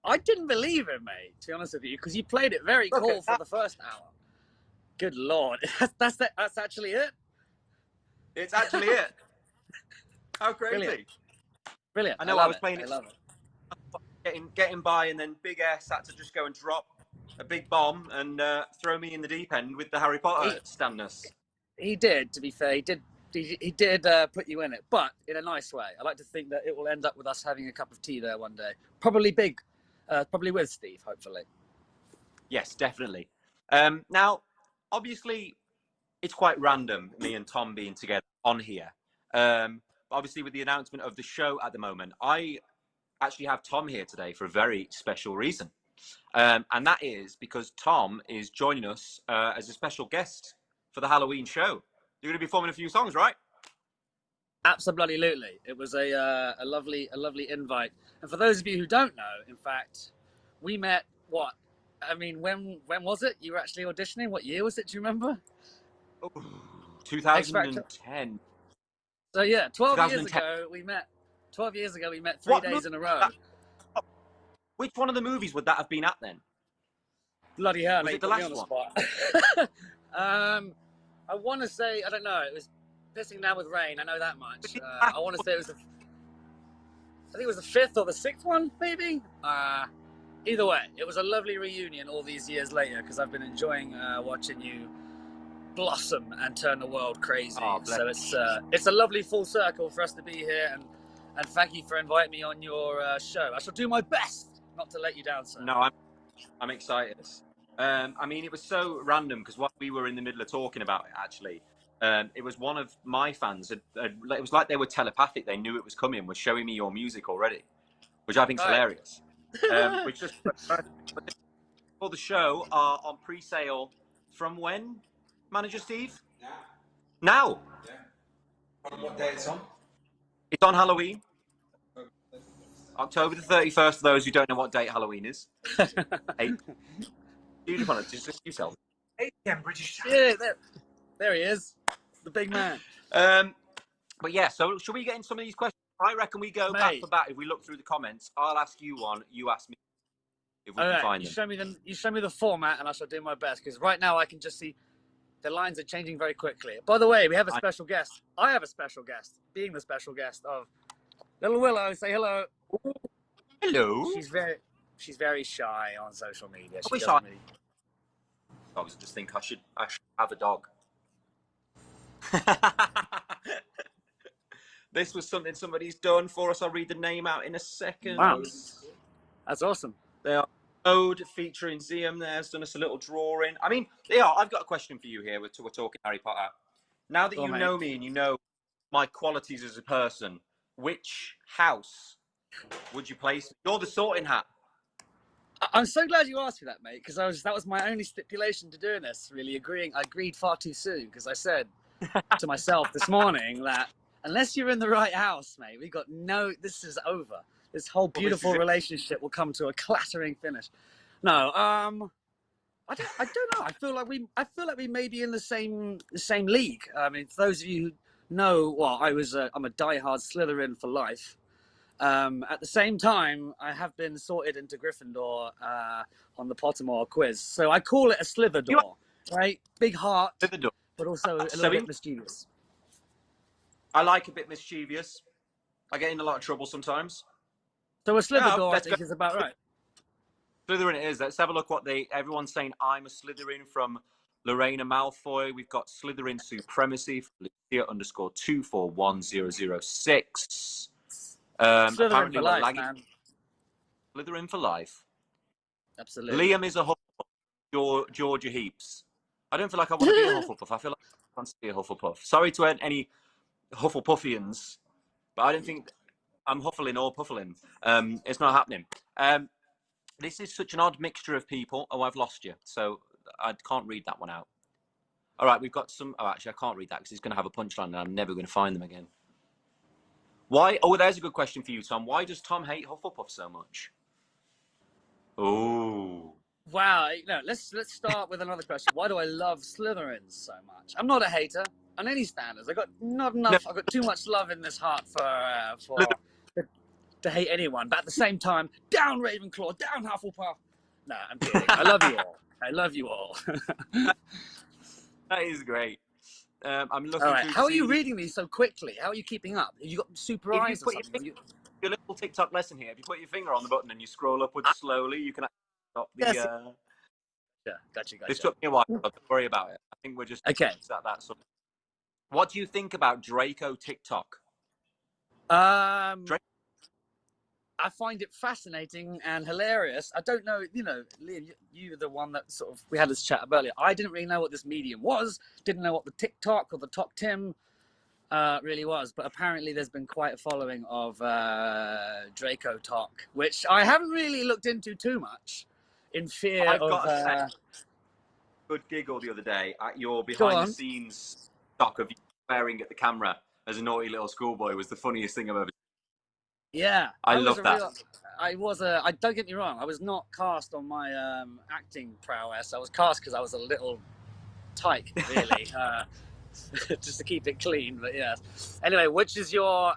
I didn't believe it, mate, to be honest with you, because you played it very cool for the first hour. Good Lord. That's actually it? It's actually it. How crazy. Brilliant. I know, I was playing it. I love it. Getting by, and then Big S had to just go and drop a big bomb and throw me in the deep end with the Harry Potter standness. He did, to be fair. He did put you in it, but in a nice way. I like to think that it will end up with us having a cup of tea there one day. Probably with Steve, hopefully. Yes, definitely. Now, obviously, it's quite random, me and Tom being together on here. Obviously, with the announcement of the show at the moment, I actually have Tom here today for a very special reason. And that is because Tom is joining us as a special guest for the Halloween show. You're going to be performing a few songs, right? Absolutely. It was a lovely invite. And for those of you who don't know, in fact, we met, when was it? You were actually auditioning? What year was it? Do you remember? 2010. So yeah, 12 years ago we met. 12 years ago we met 3 days in a row. Which one of the movies would that have been at then? Bloody hell, was mate, it the last one? I want to say, I don't know, it was pissing down with rain, I know that much. I want to say I think it was the 5th or the 6th one, maybe? Either way, it was a lovely reunion all these years later, because I've been enjoying watching you blossom and turn the world crazy. So it's a lovely full circle for us to be here, and thank you for inviting me on your show. I shall do my best not to let you down, sir. No, I'm excited. I mean, it was so random because what we were in the middle of talking about it, actually, it was one of my fans. It was like they were telepathic. They knew it was coming, was showing me your music already, which I think is hilarious. Which just for the show are on pre-sale from when, Manager Steve? Now. Yeah. On what day it's on? It's on Halloween. October the 31st, for those who don't know what date Halloween is. Hey, you just want to just yourself. 8 p.m. British time. Yeah, there he is, the big man. But yeah, so should we get in some of these questions? I reckon we go back for back. If we look through the comments, I'll ask you one, you ask me if we can find them. You show me the format, and I shall do my best, because right now I can just see the lines are changing very quickly. By the way, we have a special guest. I have a special guest, being the special guest of Little Willow. Say hello. Hello. She's very shy on social media. I was just think I should have a dog. This was something somebody's done for us. I'll read the name out in a second. Wow, that's awesome. They are Ode featuring Ziam there, has done us a little drawing. I mean, I've got a question for you here. We're talking Harry Potter. Now that you know me and you know my qualities as a person, which house would you place? You're the Sorting Hat. I'm so glad you asked me that, mate, because that was my only stipulation to doing this, really I agreed far too soon, because I said to myself this morning that unless you're in the right house, mate, this is over. This whole beautiful relationship will come to a clattering finish. No, I don't know. I feel like we may be in the same league. I mean, for those of you who know, I'm a diehard Slytherin for life. At the same time, I have been sorted into Gryffindor on the Pottermore quiz, so I call it a Slitherdor, right? Big heart, Slitherdor, but also a little bit mischievous. I like a bit mischievous. I get in a lot of trouble sometimes. So a Slitherdor, I think, is about right. Slytherin it is. Let's have a look what everyone's saying. I'm a Slytherin from Lorena Malfoy. We've got Slytherin Supremacy from Lucia_241006. Slytherin for life, man. Slytherin for life. Absolutely. Liam is a Hufflepuff. Georgia Heaps. I don't feel like I want to be a Hufflepuff. I feel like I want to be a Hufflepuff. Sorry to any Hufflepuffians, but I don't think I'm huffling or puffling. It's not happening. This is such an odd mixture of people. Oh, I've lost you. So I can't read that one out. All right, we've got some. Oh, actually, I can't read that because it's going to have a punchline and I'm never going to find them again. Why? Oh, there's a good question for you, Tom. Why does Tom hate Hufflepuff so much? Oh. Wow. No, let's start with another question. Why do I love Slytherins so much? I'm not a hater on any standards. I've got too much love in this heart for to hate anyone, but at the same time, down Ravenclaw, down Hufflepuff. No, I'm kidding. I love you all. I love you all. That is great. I'm All looking right. through to How are you see reading these so quickly? How are you keeping up? Have you got super if you eyes or put your something? your little TikTok lesson here. If you put your finger on the button and you scroll upwards slowly, you can actually stop the. Yes. Yeah, gotcha. This took me a while. But don't worry about it. I think we're just Okay. at that. So, what do you think about Draco TikTok? I find it fascinating and hilarious. I don't know, Liam, you're the one that sort of, we had this chat earlier. I didn't really know what this medium was, didn't know what the TikTok or the Talk Tim really was, but apparently there's been quite a following of Draco Talk, which I haven't really looked into too much in fear I've of... got to say, good giggle the other day at your Go behind the on. scenes stock of you swearing at the camera as a naughty little schoolboy was the funniest thing I've ever seen. Yeah, I love that. I don't get me wrong, I was not cast on my acting prowess. I was cast because I was a little tyke, really, just to keep it clean. But yeah. Anyway, which is your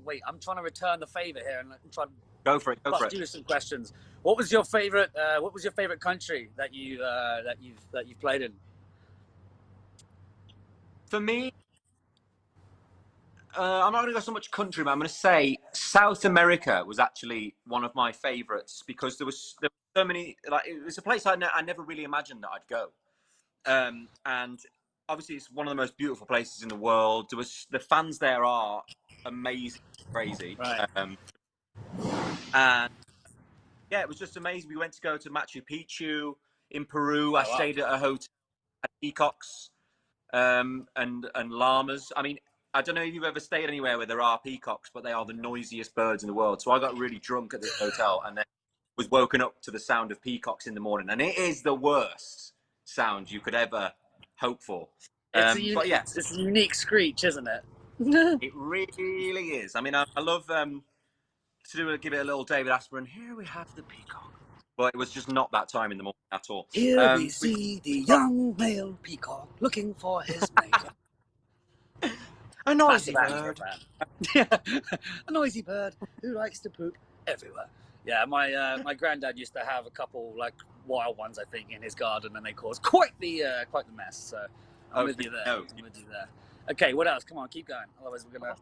wait? I'm trying to return the favor here and try to Go for it. Go for bust it. you with some questions. What was your favorite? What was your favorite country that you've played in? For me, I'm not going to go so much country, but I'm going to say South America was actually one of my favourites because there were so many. Like it was a place I never really imagined that I'd go, and obviously it's one of the most beautiful places in the world. The fans there are amazing, crazy, Right. and yeah, it was just amazing. We went to go to Machu Picchu in Peru. I Oh, wow. stayed at a hotel at peacocks and llamas. I mean, I don't know if you've ever stayed anywhere where there are peacocks, but they are the noisiest birds in the world. So I got really drunk at this hotel and then was woken up to the sound of peacocks in the morning, and it is the worst sound you could ever hope for. But yeah, it's a unique screech, isn't it? it really is. I mean, I love give it a little David Aspirin. Here we have the peacock, but it was just not that time in the morning at all. Here we see the young male peacock looking for his mate. A noisy bird. Yeah, a noisy bird who likes to poop everywhere. Yeah, my granddad used to have a couple like wild ones, I think, in his garden, and they caused quite the mess. So I'm with you there. No. I'm with you there. Okay, what else? Come on, keep going. Otherwise, we're gonna.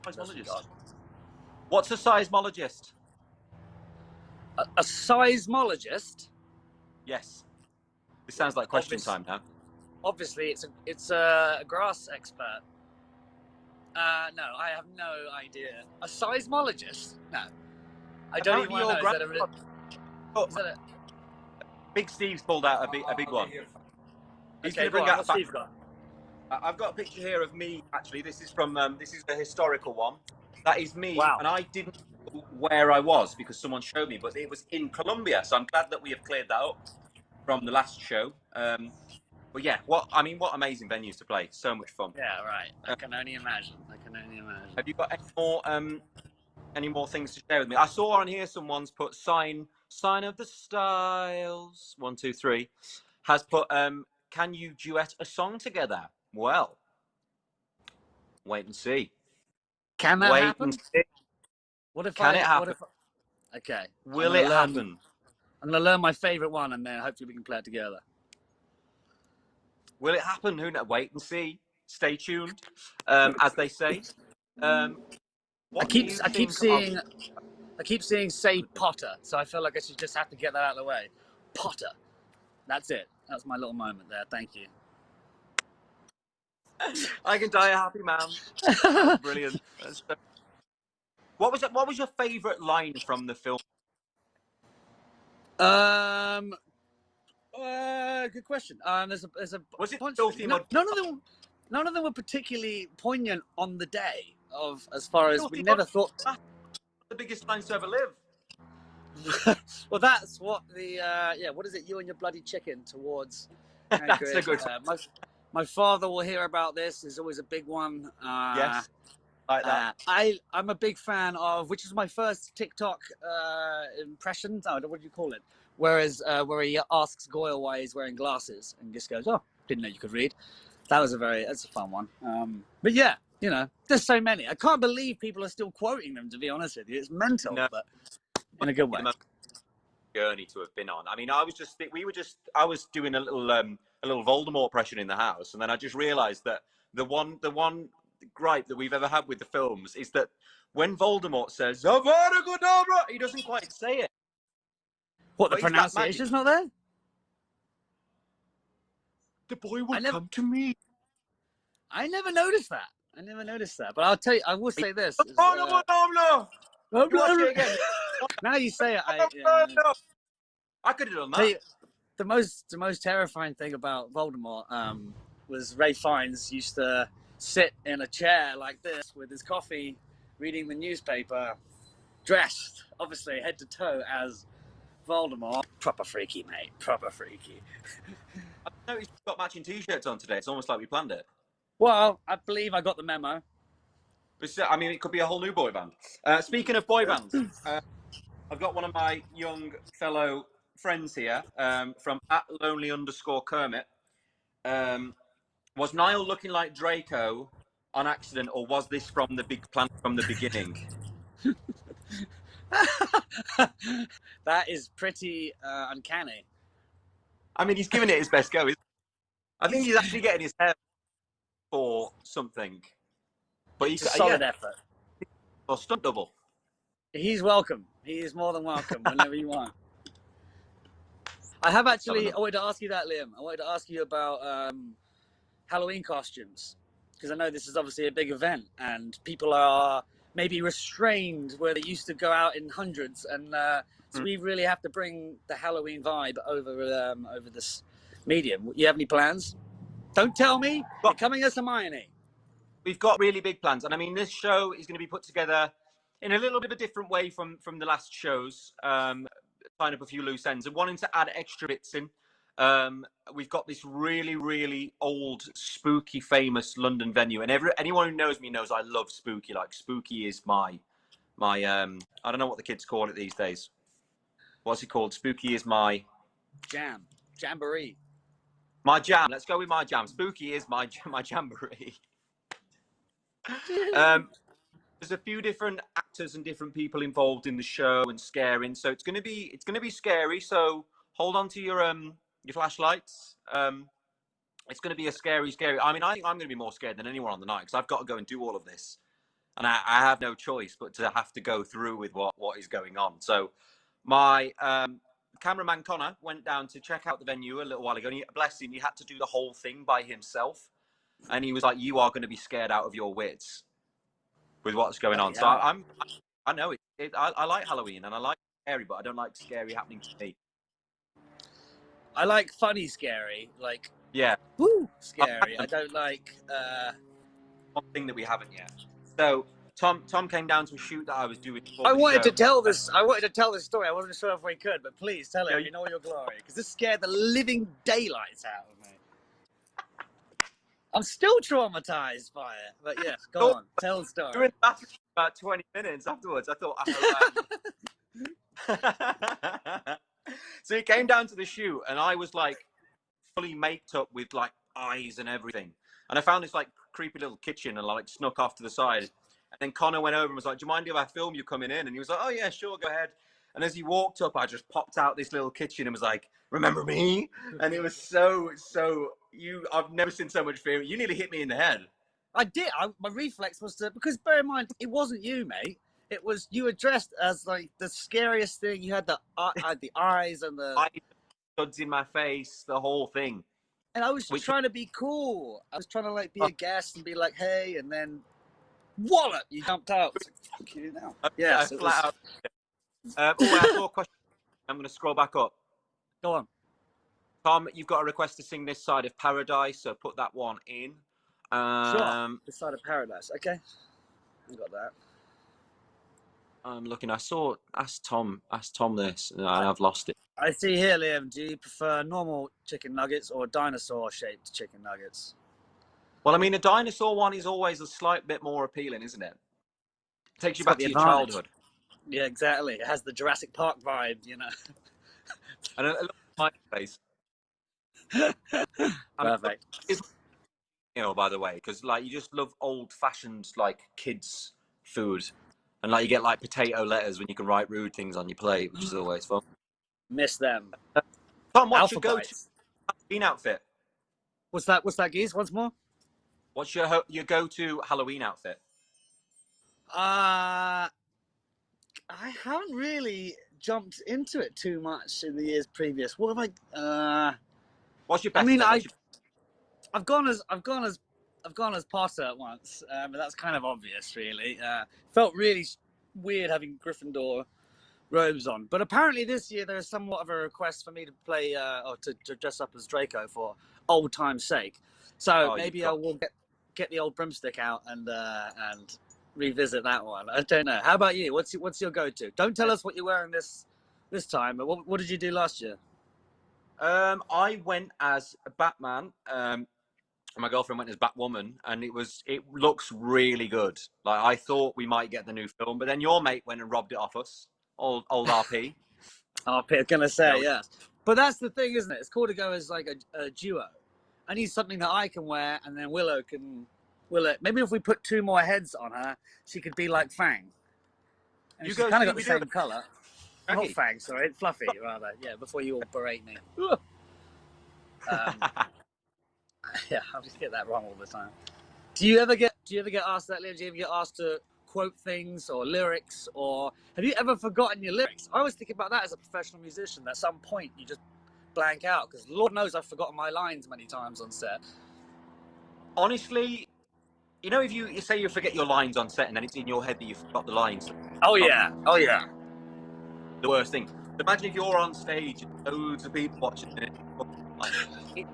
Seismologist. What's a seismologist? A seismologist? Yes. This sounds like question time now. Obviously, it's a grass expert. No, I have no idea. A seismologist? No, I don't even know. Is that a... Big Steve's pulled out a big one. He's Okay, going to bring out. Steve got? I've got a picture here of me. Actually, this is from this is a historical one. That is me, Wow. and I didn't know where I was because someone showed me, but it was in Colombia. So I'm glad that we have cleared that up from the last show. But yeah, what amazing venues to play. So much fun. Yeah, right. I can only imagine. Have you got any more things to share with me? I saw on here someone's put sign of the styles 1 2 3 has put can you duet a song together? Well, wait and see. Can that happen? What if Can it happen? Okay. Will it happen? I'm gonna learn my favorite one, and then hopefully we can play it together. Will it happen? Who knows? Wait and see. Stay tuned, as they say. I keep seeing say Potter, so I feel like I should just have to get that out of the way. Potter. That's it. That's my little moment there. Thank you. I can die a happy man. That's brilliant. What was your favourite line from the film? Good question. There's a Was it bunch. filthy mud? None of them were particularly poignant on the day. As far as we never thought. The biggest lines to ever live. Well, that's what the what is it? You and your bloody chicken towards. That's a good. My father will hear about this. It's always a big one. Yes, like that. I'm a big fan of, which is my first TikTok impression. Oh, what do you call it? Where he asks Goyle why he's wearing glasses, and just goes, "Oh, didn't know you could read." That's a fun one. But yeah, You know, there's so many. I can't believe people are still quoting them, to be honest with you. It's mental, No. but in a good way. The most journey to have been on. I mean, I was doing a little Voldemort impression in the house, and then I just realised that the one gripe that we've ever had with the films is that when Voldemort says "Avada Kedavra," he doesn't quite say it. What, the But he's got magic. pronunciation's not there? The boy will come to me. I never noticed that. But I'll tell you, I will say this. You watch it again. Now you say it, I could have done tell that. you, the most terrifying thing about Voldemort was Ray Fiennes used to sit in a chair like this with his coffee, reading the newspaper, dressed obviously head to toe as Voldemort. Proper freaky, mate. Proper freaky. I noticed you've got matching T-shirts on today. It's almost like we planned it. Well, I believe I got the memo. I mean, it could be a whole new boy band. Speaking of boy bands, I've got one of my young fellow friends here from @lonely_Kermit. Was Niall looking like Draco on accident, or was this from the big plan from the beginning? That is pretty uncanny. I mean, he's giving it his best go. I think he's actually getting his hair for something. But It's a solid effort. Or stunt double. He's welcome. He is more than welcome whenever you want. I wanted to ask you that, Liam. I wanted to ask you about Halloween costumes, because I know this is obviously a big event and people are maybe restrained where they used to go out in hundreds, and so we really have to bring the Halloween vibe over this medium. You have any plans? Don't tell me. You're coming as Hermione. We've got really big plans, and I mean, this show is going to be put together in a little bit of a different way from the last shows. Tying up a few loose ends and wanting to add extra bits in. We've got this really, really old, spooky, famous London venue, and anyone who knows me knows I love spooky. Like, spooky is my I don't know what the kids call it these days. What's it called? Spooky is my jamboree. My jam. Let's go with my jam. Spooky is my jamboree. There's a few different actors and different people involved in the show and scaring, so it's gonna be scary. So hold on to your flashlights. It's gonna be a scary. I mean, I think I'm gonna be more scared than anyone on the night because I've got to go and do all of this, and I have no choice but to have to go through with what is going on. So my cameraman Connor went down to check out the venue a little while ago, and bless him, he had to do the whole thing by himself, and he was like, "You are going to be scared out of your wits with what's going on." So I know it. I like Halloween and I like scary, but I don't like scary happening to me. I like funny scary, like woo scary. I don't like one thing that we haven't yet. So Tom came down to a shoot that I was doing. I wanted to tell this story. I wasn't sure if we could, but please tell it in all your glory, because this scared the living daylights out of me. I'm still traumatized by it, but yes, go on, tell the story. During about 20 minutes afterwards, I thought, So he came down to the shoot, and I was like fully maked up with like eyes and everything, and I found this like creepy little kitchen, and I like snuck off to the side, and then Connor went over and was like, "Do you mind if I film you coming in?" And he was like, "Oh yeah, sure, go ahead." And as he walked up, I just popped out this little kitchen and was like, "Remember me?" And it was so I've never seen so much fear. You nearly hit me in the head. I did. My reflex was to, because bear in mind, it wasn't you, mate. It was, you were dressed as like the scariest thing. You had the eyes and the studs in my face, the whole thing. And I was trying to be cool. I was trying to like be a guest and be like, "Hey," and then wallop, you jumped out. It's like, fuck you now. Yeah, flat out. I saw a question. I'm going to scroll back up. Go on. Tom, you've got a request to sing This Side of Paradise, so put that one in. Sure. This Side of Paradise. Okay. I got that. I'm looking. Ask Tom this, and I've lost it. I see here, Liam. Do you prefer normal chicken nuggets or dinosaur-shaped chicken nuggets? Well, I mean, a dinosaur one is always a slight bit more appealing, isn't it? It takes you back to your childhood. Yeah, exactly. It has the Jurassic Park vibe, you know. And a little my face. Perfect. meal, by the way, because like you just love old-fashioned like kids' food, and like you get like potato letters when you can write rude things on your plate, which is always fun. Miss them. Tom, what's Alpha your go-to bites. Halloween outfit? What's that? What's that, Geese? Once more. What's your go-to Halloween outfit? I haven't really jumped into it too much in the years previous. What have I? What's your I best mean, then? I've gone as Potter once, but that's kind of obvious, really. Felt really weird having Gryffindor robes on, but apparently this year there is somewhat of a request for me to play or to dress up as Draco for old time's sake. So maybe I will get the old broomstick out and revisit that one. I don't know. How about you? What's your go-to? Don't tell us what you're wearing this time, but what did you do last year? I went as Batman. My girlfriend went as Batwoman, and it looks really good. Like I thought we might get the new film, but then your mate went and robbed it off us. Old RP. Oh, I'm gonna say yes, but that's the thing, isn't it? It's cool to go as like a duo. I need something that I can wear, and then Willow. Maybe if we put 2 more heads on her, she could be like Fang. And You she's go kind of got the Scooby-Doo. same colour. Not Fang, sorry, Fluffy rather. Yeah, before you all berate me. Yeah, I just get that wrong all the time. Do you ever get asked that, Liam? Do you ever get asked to quote things or lyrics, or have you ever forgotten your lyrics? I always think about that as a professional musician. At some point, you just blank out, because Lord knows I've forgotten my lines many times on set. Honestly, you know, if you say you forget your lines on set and then it's in your head that you forgot the lines. Oh yeah. The worst thing. Imagine if you're on stage and loads of people watching it, like it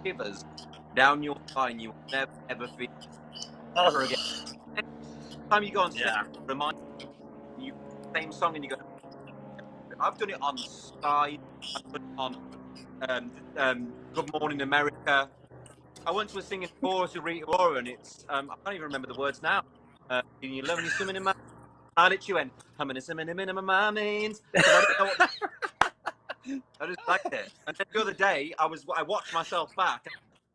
shivers down your spine. You will never ever feel ever again. Next time you go on stage, remind you same song and you go. I've done it on Sky. I've done it on Good Morning America. I once was singing chorus of Rita Ora, and it's I can't even remember the words now. You love me swimming in my. I literally went humming and swimming in my means because I didn't know what. I just liked it. And then the other day, I watched myself back.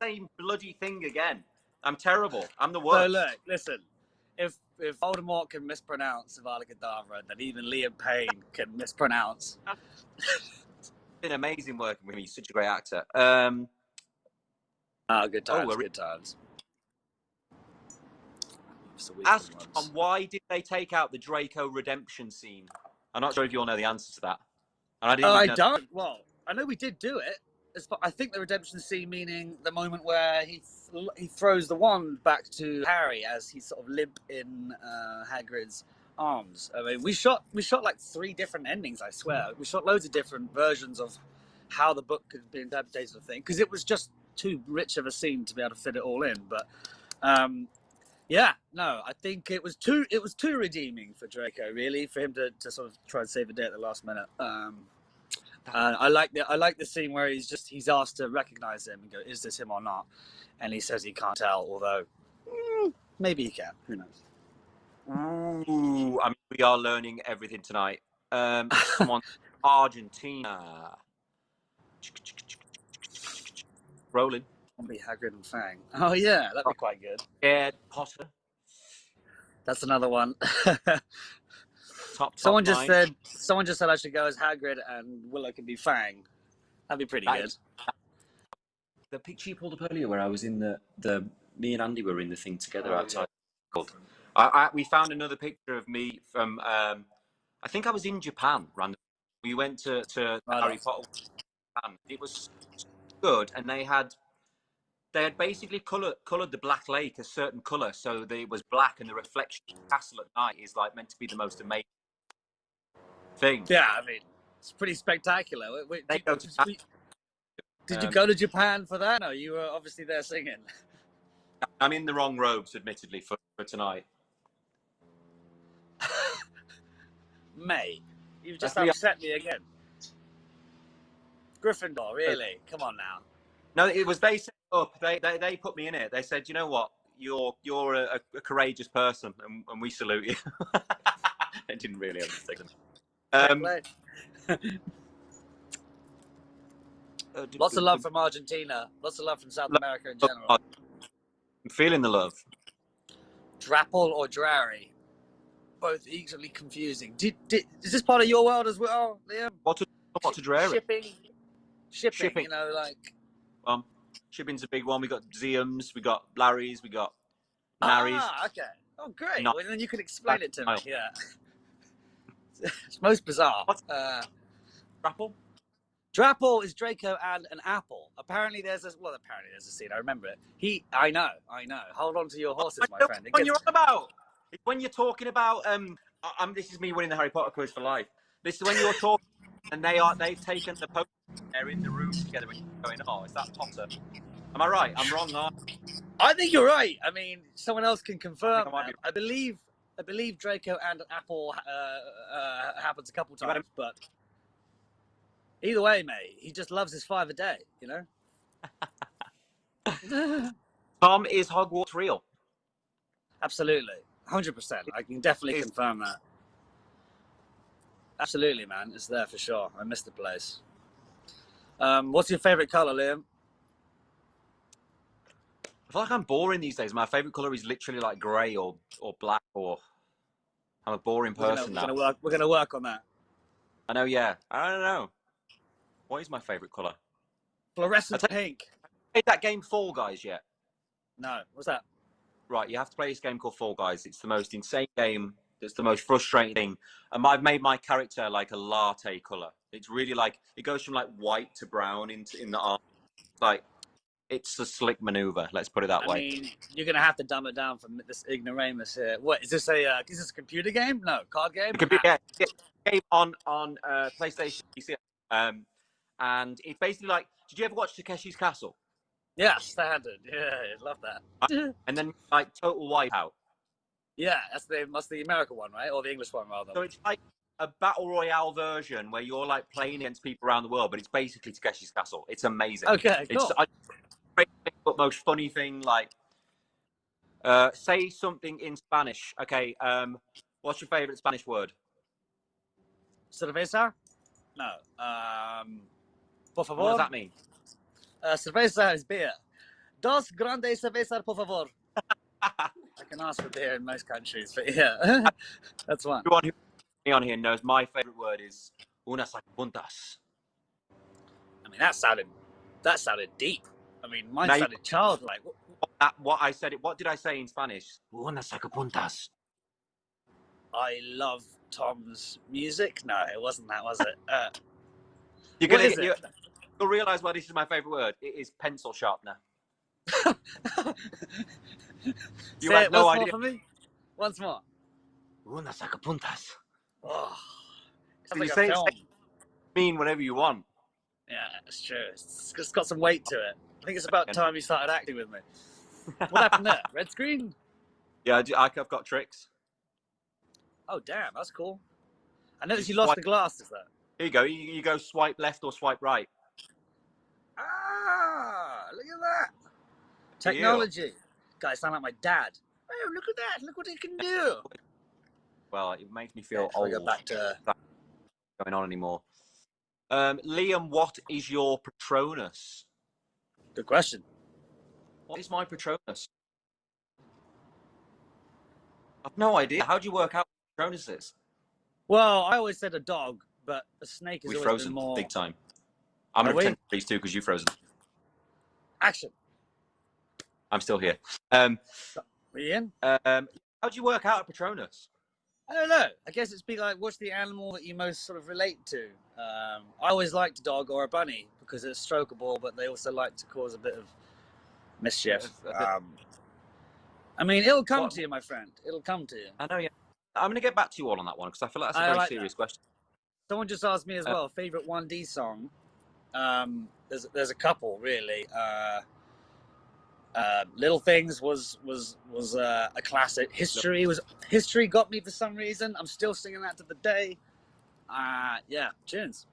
Same bloody thing again. I'm terrible. I'm the worst. So look, listen. If Voldemort can mispronounce Avada Kedavra, then even Liam Payne can mispronounce. It's been amazing working with you. Such a great actor. Good times. Good times. Ask Tom, why did they take out the Draco redemption scene? I'm not sure if you all know the answer to that. And I didn't. I don't. Well, I know we did do it. I think the redemption scene, meaning the moment where he throws the wand back to Harry as he's sort of limp in Hagrid's arms. I mean, we shot like 3 different endings. I swear, we shot loads of different versions of how the book could be interpreted, I think, because it was just too rich of a scene to be able to fit it all in. But yeah, no, I think it was too redeeming for Draco, really, for him to sort of try and save the day at the last minute. I like the scene where he's asked to recognize him and go, is this him or not? And he says he can't tell, although maybe he can. Who knows? Ooh, I mean, we are learning everything tonight. Someone, Argentina. Rolling. Be Hagrid and Fang. Oh yeah, that'd be quite good. Yeah, Potter. That's another one. Top Someone just line. said I should go as Hagrid and Willow can be Fang. That'd be pretty good. The picture you pulled up earlier, where I was in the me and Andy were in the thing together outside. Yeah. We found another picture of me from. I think I was in Japan. Randomly. We went to Harry Potter. It was good, and they had basically coloured the Black Lake a certain colour, so that it was black, and the reflection of the castle at night is like meant to be the most amazing thing. Yeah, I mean, it's pretty spectacular. Did you go to Japan for that? No, you were obviously there singing. I'm in the wrong robes, admittedly, for tonight. Mate, you've just upset me again. Gryffindor, really? Come on now. No, it was they set up. They put me in it. They said, you know what, you're a courageous person, and we salute you. I didn't really understand. Lots of love from Argentina. Lots of love from South America in general. I'm feeling the love. Drapple or Drary? Both equally confusing. Is this part of your world as well, Liam? What to Drary? Shipping. Shipping. You know, like. Shipping's a big one. We got Zeums, we got Larrys, we got Narries. Ah, okay. Oh, great. Not Well, then you can explain it to me. Nile. Yeah. It's most bizarre. What's Drapple? Drapple is Draco and an apple. Apparently there's a scene. I remember it. I know. Hold on to your horses, my friend. When you're on about, it's when you're talking about this is me winning the Harry Potter quiz for life. This is when you're talking and they've taken the potion. They're in the room together and you're going, oh, is that Potter? Am I right? I'm wrong, aren't I think you're right. I mean, someone else can confirm. I believe Draco and Apple happens a couple times, but either way, mate, he just loves his 5 a day. You know. Tom, is Hogwarts real? Absolutely, 100%. I can definitely confirm that. Absolutely, man. It's there for sure. I miss the place. What's your favorite color, Liam? I feel like I'm boring these days. My favorite color is literally like grey or black, or I'm a boring person now. We're gonna work on that. I know, yeah. I don't know. What is my favorite color? Fluorescent pink. Played that game Fall Guys yet? No. What's that? Right, you have to play this game called Fall Guys. It's the most insane game. It's the most frustrating thing. And I've made my character like a latte color. It's really like, it goes from like white to brown in the arm. Like, it's a slick maneuver. Let's put it that way. I mean, you're gonna have to dumb it down from this ignoramus here. What is this a computer game? No, card game. It could be a game on PlayStation PC. And it's basically like, did you ever watch Takeshi's Castle? Yeah, standard. Yeah, I love that. And then like Total Wipeout. Yeah, that's the American one, right? Or the English one, rather. So it's like a battle royale version where you're like playing against people around the world, but it's basically Takeshi's Castle. It's amazing. Okay, cool. But most funny thing, like, say something in Spanish. Okay, what's your favorite Spanish word? Cerveza? No. Por favor. What does that mean? Cerveza is beer. Dos grandes cervezas, por favor. I can ask for beer in most countries, but yeah, that's one. Everyone who's on here knows my favorite word is unas puntas. I mean, that sounded deep. I mean, mine sounded childlike. What did I say in Spanish? Unas puntas. I love Tom's music. No, it wasn't that, was it? You'll realise why this is my favourite word. It is pencil sharpener. You had no idea. For me? Once more. Unas puntas. Oh, So you say mean whatever you want. Yeah, it's true. It's got some weight to it. I think it's about time you started acting with me. What happened there? Red screen? Yeah, I've got tricks. Oh, damn, that's cool. I noticed you lost the glasses, though. Here you go. You go swipe left or swipe right. Ah, look at that. Technology. Guys, sound like my dad. Oh, look at that. Look what he can do. Well, it makes me feel old. Go back to going on anymore. Liam, what is your Patronus? Good question. What is my Patronus? I've no idea. How do you work out what Patronus is? Well, I always said a dog, but a snake is always frozen more... big time. I'm going to pretend these two because you've frozen. Action. I'm still here. Are you in? How do you work out a Patronus? I don't know. I guess it's be like, what's the animal that you most sort of relate to? I always liked a dog or a bunny because it's strokeable, but they also like to cause a bit of mischief. I mean, it'll come to you, my friend. It'll come to you. I know, yeah. I'm going to get back to you all on that one because I feel like that's a very serious question. Someone just asked me as well, favorite 1D song. There's a couple, really. Little Things was a classic. History got me for some reason. I'm still singing that to the day. Yeah, tunes.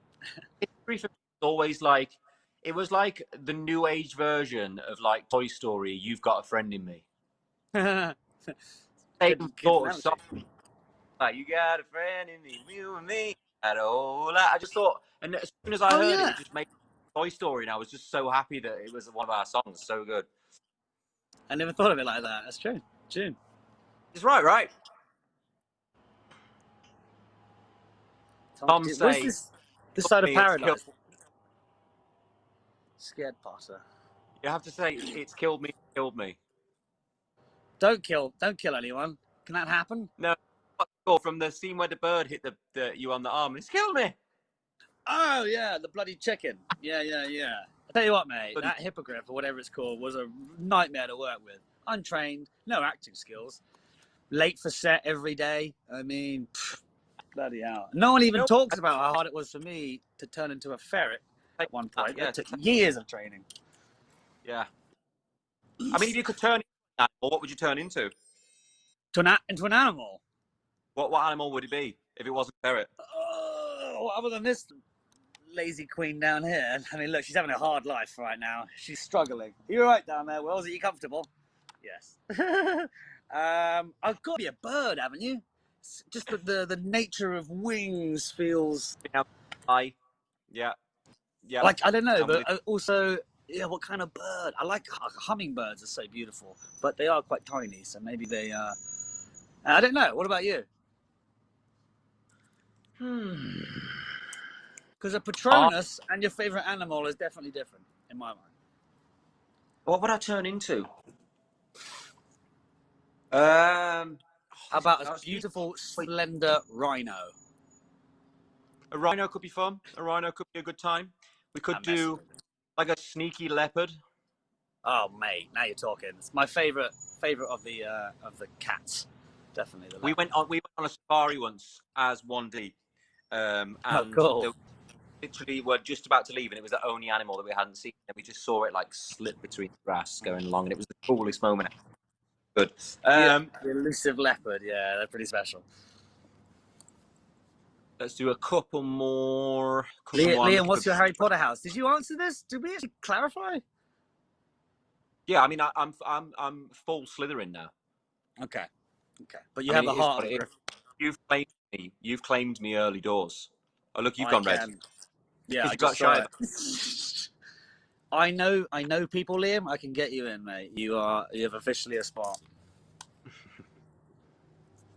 History for me is always like, it was like the new age version of like Toy Story. You've Got a Friend in Me. Same sort of song. Like, you got a friend in me, you and me. I just thought, and as soon as I heard it, it just made Toy Story, and I was just so happy that it was one of our songs. So good. I never thought of it like that. That's true. True. It's right. Tom Where's say, this side of me, it's killed. paradise? Scared Potter. You have to say, it's killed me, killed me. Don't kill anyone. Can that happen? No, or from the scene where the bird hit you on the arm. It's killed me. Oh yeah, the bloody chicken. Yeah. I tell you what, mate, Bloody- that hippogriff or whatever it's called was a nightmare to work with. Untrained, no acting skills, late for set every day. I mean, bloody hell. No one even talks about how hard it was for me to turn into a ferret at one point. Yeah, it took years of training. Yeah. I mean, if you could turn into an animal, what would you turn into? Into an animal. What animal would it be if it wasn't a ferret? Oh, other than this lazy queen down here. I mean, look, she's having a hard life right now. She's struggling. You're right down there, Wells. Are you comfortable? Yes. I've got to be a bird, haven't you? It's just the nature of wings feels Yeah. like, I don't know, but also, yeah, what kind of bird? I like hummingbirds are so beautiful, but they are quite tiny, so maybe they I don't know. What about you? Because a Patronus and your favorite animal is definitely different in my mind. What would I turn into? How about a beautiful, slender rhino? A rhino could be fun. A rhino could be a good time. We could do like a sneaky leopard. Oh, mate, now you're talking. It's my favorite of the cats. Definitely. We went on a safari once as 1D, and cool. literally we're just about to leave, and it was the only animal that we hadn't seen, and we just saw it like slip between the grass going along, and it was the coolest moment. Good. The elusive leopard. Yeah, they're pretty special. Let's do a couple more. Liam, what's your Harry Potter house? Did you answer this? Did we actually clarify? Yeah, I mean, I'm full Slytherin now. Okay. But you have the heart of Gryffindor. You've claimed me early doors. Oh, look, you've gone red. Yeah, I got shy. I know people, Liam. I can get you in, mate. You have officially a spot.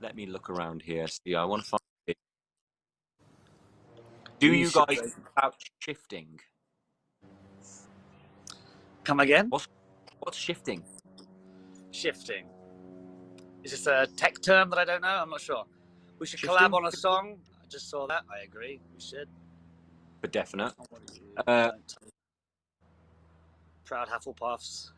Let me look around here. See, I want to find it. Do you guys know about shifting? Come again? What's shifting? Shifting. Is this a tech term that I don't know? I'm not sure. We should collab on a song. I just saw that. I agree. We should. For definite. Proud Hufflepuffs.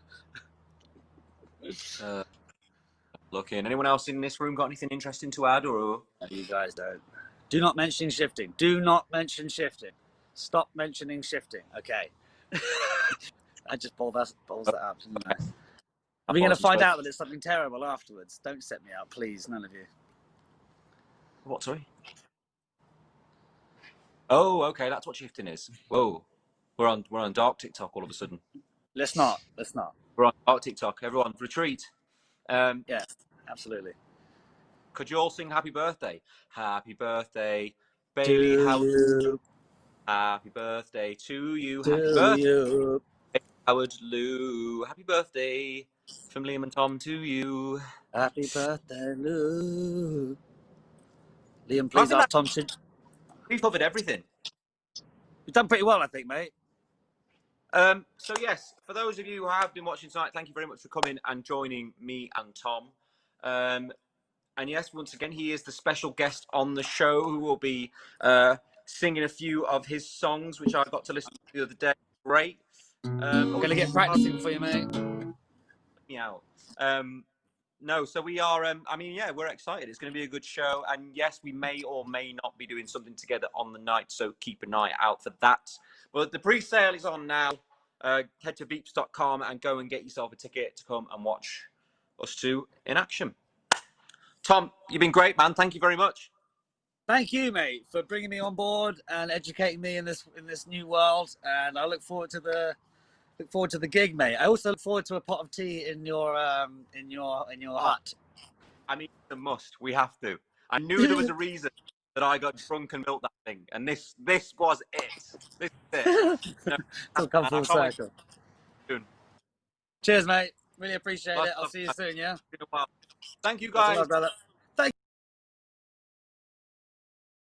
Looking. Anyone else in this room got anything interesting to add, or? No, you guys don't. Do not mention shifting. Do not mention shifting. Stop mentioning shifting. Okay. I just balls that up. Are we going to find out that it's something terrible afterwards? Don't set me up, please. None of you. What, sorry? Oh, okay. That's what shifting is. Whoa. We're on dark TikTok all of a sudden. Let's not. We're on dark TikTok. Everyone, retreat. Yeah, absolutely. Could you all sing Happy Birthday? Happy birthday, Bailey Howard. Happy birthday to you. Happy birthday, Howard Lou. Happy birthday from Liam and Tom to you. Happy birthday, Lou. Liam, please ask Tom to... We've covered everything. We've done pretty well, I think, mate. So yes, for those of you who have been watching tonight, thank you very much for coming and joining me and Tom. And yes, once again, he is the special guest on the show who will be singing a few of his songs, which I got to listen to the other day. Great. I'm going to get practicing for you, mate. Let me out. No, so we are, I mean, yeah, we're excited. It's going to be a good show. And yes, we may or may not be doing something together on the night, so keep an eye out for that. But the pre-sale is on now. Head to beeps.com and go and get yourself a ticket to come and watch us two in action. Tom, you've been great, man. Thank you very much. Thank you, mate, for bringing me on board and educating me in this new world. And I look forward to the gig, mate. I also look forward to a pot of tea in your hut. I mean, it's a must. We have to. I knew there was a reason that I got drunk and built that thing, and this was it. This is it. It'll come full circle. Cheers, mate. Really appreciate Lots it. I'll of see you love. soon. Yeah. Been a while. Thank you, Lots of guys. love, brother.